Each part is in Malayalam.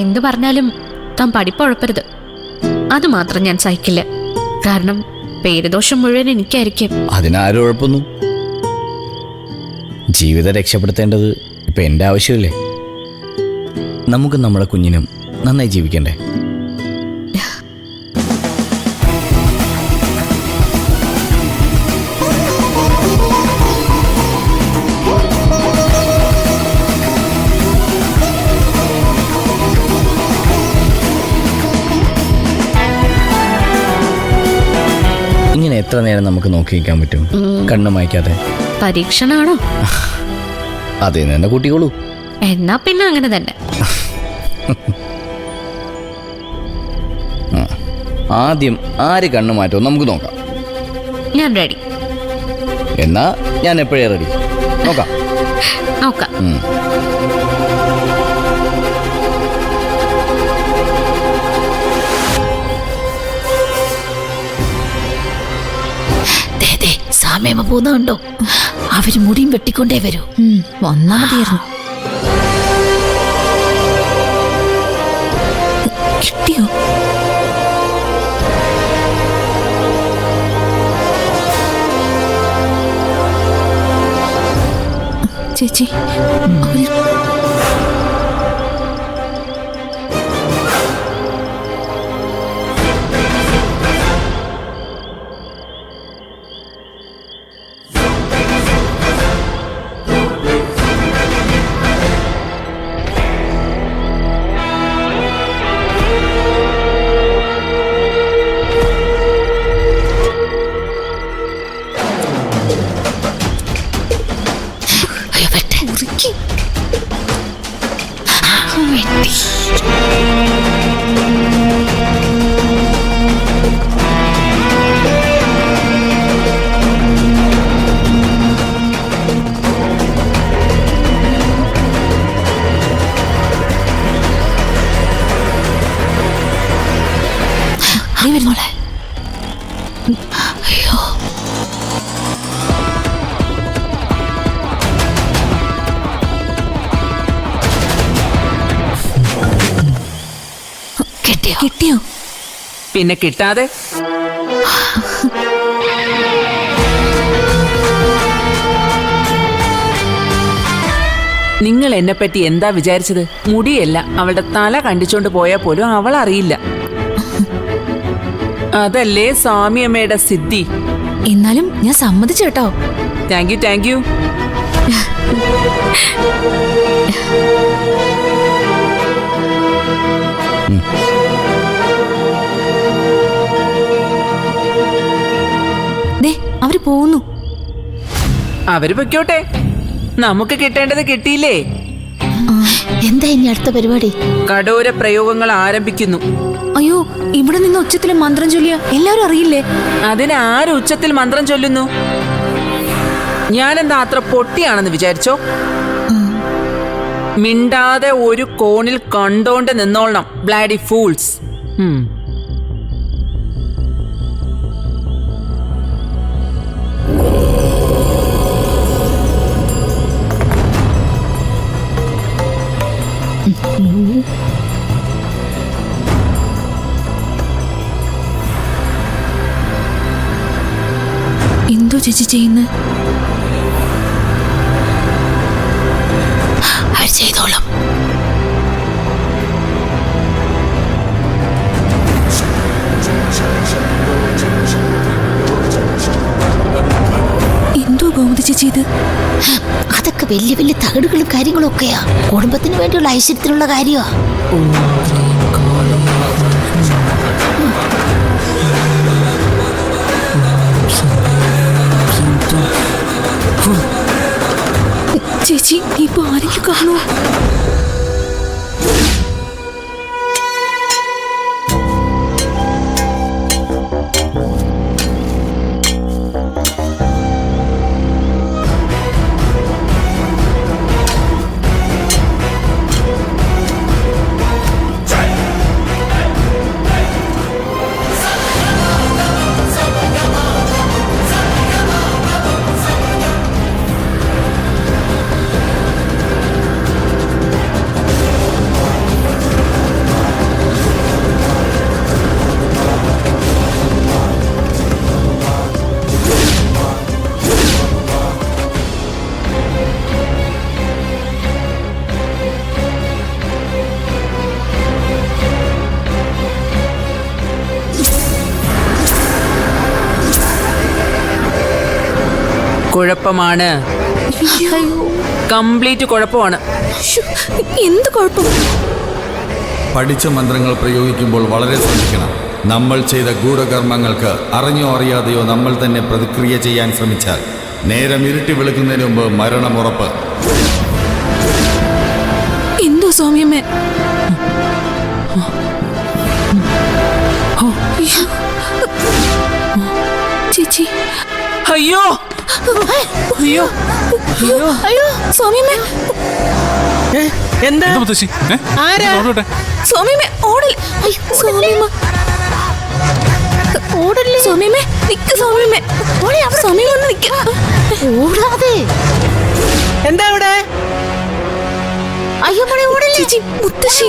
എന്തു പറഞ്ഞാലും താൻ പഠിപ്പുഴപ്പരുത്. അത് മാത്രം ഞാൻ സഹിക്കില്ല. കാരണം പേരുദോഷം മുഴുവൻ എനിക്കായിരിക്കും. അതിനാരും ഉഴപ്പൊന്നും. ജീവിതം രക്ഷപ്പെടുത്തേണ്ടത് ഇപ്പൊ എൻ്റെ ആവശ്യമല്ലേ? നമുക്ക് നമ്മുടെ കുഞ്ഞിനും നന്നായി ജീവിക്കണ്ടേ? ഇങ്ങനെ എത്ര നേരം നമുക്ക് നോക്കി നിൽക്കാൻ പറ്റും കണ്ണു മായ്ക്കാതെ? പരീക്ഷണാണോ? അതേ തന്നെ കൂട്ടിക്കോളൂ. എന്നാ പിന്നെ അങ്ങനെ തന്നെ. ആദ്യം ആര് കണ്ണു മാറ്റുമോ നമുക്ക് നോക്കാം. ഞാൻ റെഡി. എന്നാ ഞാൻ എപ്പോഴേ റെഡി. നോക്കാം നോക്കാം. സമയം പോകുന്നുണ്ടോ? അവര് മുടിയും വെട്ടിക്കൊണ്ടേ വരൂ. വന്നാ മതിയായിരുന്നു. കിട്ടിയോ? ചേച്ചി അയ്യോ കിട്ടിയോ? പിന്നെ കിട്ടാതെ? നിങ്ങൾ എന്നെപ്പറ്റി എന്താ വിചാരിച്ചത്? മുടിയല്ല, അവളുടെ തല കണ്ടിച്ചോണ്ട് പോയാൽ പോലും അവൾ അറിയില്ല. അതല്ലേ സ്വാമിയമ്മയുടെ സിദ്ധി. എന്നാലും ഞാൻ സമ്മതിച്ചു കേട്ടോ. Thank you, thank you. അവര് പോകുന്നു. അവര് പൊയ്ക്കോട്ടെ, നമുക്ക് കിട്ടേണ്ടത് കിട്ടിയില്ലേ? എന്താ ഇനി അടുത്ത പരിപാടി? കഠോര പ്രയോഗങ്ങൾ ആരംഭിക്കുന്നു. അയ്യോ, ഇവിടെ നിന്ന് ഉച്ചത്തിൽ മന്ത്രം ചൊല്ലിയ എല്ലാവരും അറിയില്ലേ? അതിന് ആര് ഉച്ചത്തിൽ മന്ത്രം ചൊല്ലുന്നു? ഞാനെന്താ അത്ര പൊട്ടിയാണെന്ന് വിചാരിച്ചോ? മിണ്ടാതെ ഒരു കോണിൽ കണ്ടോണ്ട് നിന്നോളണം, ബ്ലാഡി ഫൂൾസ്. എന്തോ ചേച്ചി ചെയ്യുന്നത്? ചെയ്തോളാം. എന്തോ ഗോമതി ചേച്ചി ഇത്? അതൊക്കെ വലിയ വലിയ തകടുകളും കാര്യങ്ങളും ഒക്കെയാ. കുടുംബത്തിന് വേണ്ടിയുള്ള ഐശ്വര്യത്തിനുള്ള കാര്യമാ. ചേച്ചി ഇപ്പൊ ആരെങ്കിലും കാണുമോ? കുഴപ്പമാണ്, കംപ്ലീറ്റ് കുഴപ്പമാണ്. ശ്ശോ, എന്ത് കുഴപ്പം? പഠിച്ച മന്ത്രങ്ങൾ പ്രയോഗിക്കുമ്പോൾ വളരെ ശ്രദ്ധിക്കണം. നമ്മൾ ചെയ്ത ഗൂഢകർമ്മങ്ങൾക്ക് അറിഞ്ഞോ അറിയാതെയോ നമ്മൾ തന്നെ പ്രതിക്രിയ ചെയ്യാൻ ശ്രമിച്ചാൽ നേരം ഇരുട്ടി വെളുക്കുന്നതിന് മുമ്പ് മരണമുറപ്പ്. എന്തോ സൗമ്യമ്മേ? ചേച്ചി, അയ്യോ അയ്യോ അയ്യോ അയ്യോ സൗമ്യമ്മേ, എന്താ മുത്തശ്ശി? ആരാ? സൗമ്യമ്മേ ഓടൽ. സൗമ്യമ്മ ഓടല്ലേ? സൗമ്യമ്മേ നിക്ക്, സൗമ്യമ്മേ സൗമ്യമ്മ ഒന്ന് നിക്ക. ഓടാതെ എന്താ ഇവിടെ? അയ്യോ മോളെ ഓടല്ലേ ചേച്ചി, മുത്തശ്ശി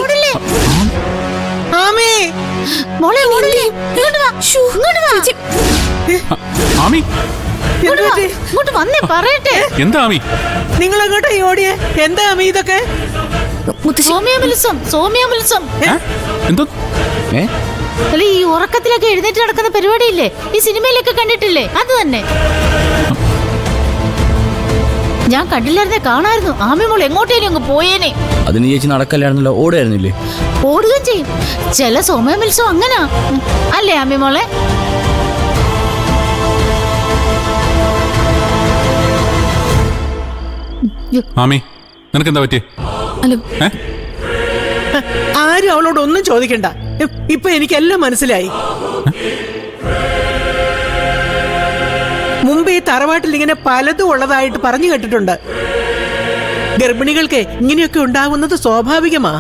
ആമേ, മോളെ ഓടല്ലേ? ഇങ്ങോട്ട് വാ. ഇങ്ങോട്ട് വാ. ചേച്ചി, ആമി, ഇങ്ങോട്ട് വാ. ഇങ്ങോട്ട് വന്നേ പറയട്ടെ. എന്താ ആമി? നിങ്ങൾ അങ്ങോട്ടാ ഈ ഓടിയേ? എന്താ ആമേ ഇതൊക്കെ? സോമ്യാമത്സം എന്തോ? ഏ അല്ല, ഈ ഉറക്കത്തിലൊക്കെ എഴുന്നേറ്റ് നടക്കുന്ന പരിപാടിയില്ലേ, ഈ സിനിമയിലൊക്കെ കണ്ടിട്ടില്ലേ, അത് തന്നെ. ഞാൻ കണ്ടില്ലായിരുന്നേ, കാണായിരുന്നു. ആമി മോൾ എങ്ങോട്ടേലും അങ്ങ് പോയേനെ. അതിന് ചേച്ചി നടക്കല്ലായിരുന്നല്ലോ, ഓടായിരുന്നില്ലേ? ഓടുകയും ചെയ്യും. ചില സോമ്യാമത്സം അങ്ങനാ, അല്ലേ ആമി മോളെ? ആമി, നിനക്കെന്താ പറ്റിയേ? ഹലോ. ആരും അവളോട് ഒന്നും ചോദിക്കണ്ട. ഇപ്പൊ എനിക്കെല്ലാം മനസ്സിലായി. മുമ്പ് ഈ തറവാട്ടിൽ ഇങ്ങനെ പലതും ഉള്ളതായിട്ട് പറഞ്ഞു കേട്ടിട്ടുണ്ട്. ഗർഭിണികൾക്ക് ഇങ്ങനെയൊക്കെ ഉണ്ടാകുന്നത് സ്വാഭാവികമാ.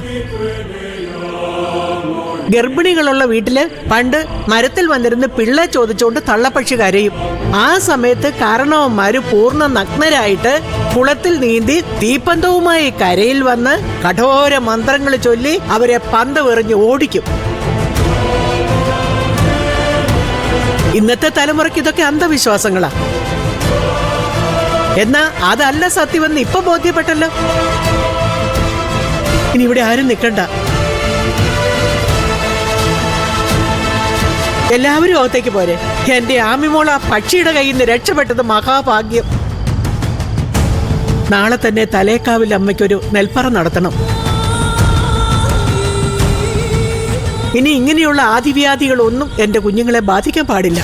ഗർഭിണികളുള്ള വീട്ടില് പണ്ട് മരത്തിൽ വന്നിരുന്ന് പിള്ള ചോദിച്ചുകൊണ്ട് തള്ളപ്പക്ഷി കരയും. ആ സമയത്ത് കാരണവന്മാര് പൂർണ്ണ നഗ്നരായിട്ട് കുളത്തിൽ നീന്തി തീപ്പന്തവുമായി കരയിൽ വന്ന് കഠോര മന്ത്രങ്ങൾ ചൊല്ലി അവരെ പന്ത് എറിഞ്ഞ് ഓടിക്കും. ഇന്നത്തെ തലമുറയ്ക്ക് ഇതൊക്കെ അന്ധവിശ്വാസങ്ങളാ. എന്നാ അതല്ല സത്യമെന്ന് ഇപ്പൊ ബോധ്യപ്പെട്ടല്ലോ. ഇനി ഇവിടെ ആരും നിൽക്കണ്ട. എല്ലാവരും അകത്തേക്ക് പോരെ. എന്റെ ആമിമോൾ ആ പക്ഷിയുടെ കയ്യിൽ നിന്ന് രക്ഷപ്പെട്ടത് മഹാഭാഗ്യം. നാളെ തന്നെ തലേക്കാവിൽ അമ്മയ്ക്കൊരു നെൽപ്പറ നടത്തണം. ഇനി ഇങ്ങനെയുള്ള ആദിവ്യാധികളൊന്നും എന്റെ കുഞ്ഞുങ്ങളെ ബാധിക്കാൻ പാടില്ല.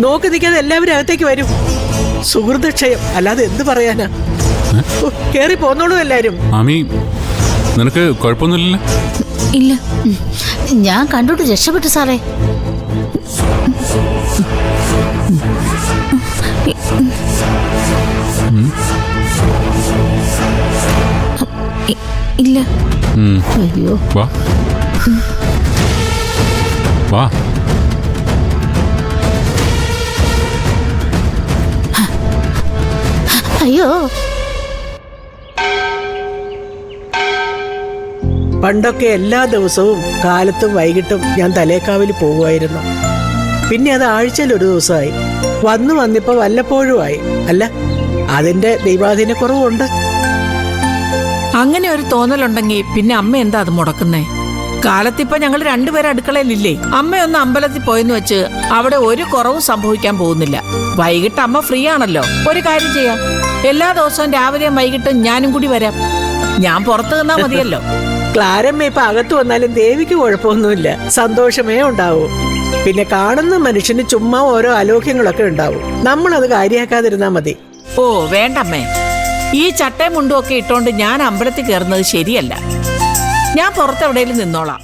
നോക്കി നിൽക്കാതെ എല്ലാവരും അകത്തേക്ക് വരും. സുഹൃതക്ഷയം, അല്ലാതെ എന്ത് പറയാനാ. കേറി പോന്നോളൂ എല്ലാരും. ആമി, നിനക്ക് കുഴപ്പമൊന്നുമില്ലല്ലോ? ഇല്ല. ഞാൻ കണ്ടോട്ട് രക്ഷപ്പെട്ടു സാറേ. ഇല്ല. അയ്യോ, വാ വാ. അയ്യോ. പണ്ടൊക്കെ എല്ലാ ദിവസവും കാലത്തും വൈകിട്ടും ഞാൻ തലേക്കാവിൽ പോകുമായിരുന്നു. പിന്നെ അത് ആഴ്ചയിൽ ഒരു ദിവസമായി. വന്നിപ്പോ വല്ലപ്പോഴും ആയി. അല്ല, അതിന്റെ ദൈവാധീനക്കുറവുണ്ട്. അങ്ങനെ ഒരു തോന്നലുണ്ടെങ്കിൽ പിന്നെ അമ്മ എന്താ അത് മുടക്കുന്നേ? കാലത്തിപ്പോ ഞങ്ങൾ രണ്ടുപേരും അടുക്കളയിലില്ലേ? അമ്മയൊന്ന് അമ്പലത്തിൽ പോയെന്ന് വെച്ച് അവിടെ ഒരു കുറവും സംഭവിക്കാൻ പോകുന്നില്ല. വൈകിട്ട് അമ്മ ഫ്രീ ആണല്ലോ. ഒരു കാര്യം ചെയ്യാം, എല്ലാ ദിവസവും രാവിലെയും വൈകിട്ടും ഞാനും കൂടി വരാം. ഞാൻ പുറത്തു നിന്നാ മതിയല്ലോ. ക്ലാരമ്മ ഇപ്പൊ അകത്ത് വന്നാലും ദേവിക്ക് കുഴപ്പമൊന്നുമില്ല, സന്തോഷമേ ഉണ്ടാവൂ. പിന്നെ കാണുന്ന മനുഷ്യന് ചുമ്മാ ഓരോ അലോക്യങ്ങളൊക്കെ ഉണ്ടാവും. നമ്മളത് കാര്യാക്കാതിരുന്നാ മതി. ഓ വേണ്ടമ്മേ, ഈ ചട്ടയും മുണ്ടും ഒക്കെ ഇട്ടോണ്ട് ഞാൻ അമ്പലത്തിൽ കയറുന്നത് ശരിയല്ല. ഞാൻ പുറത്തെവിടെയും നിന്നോളാം.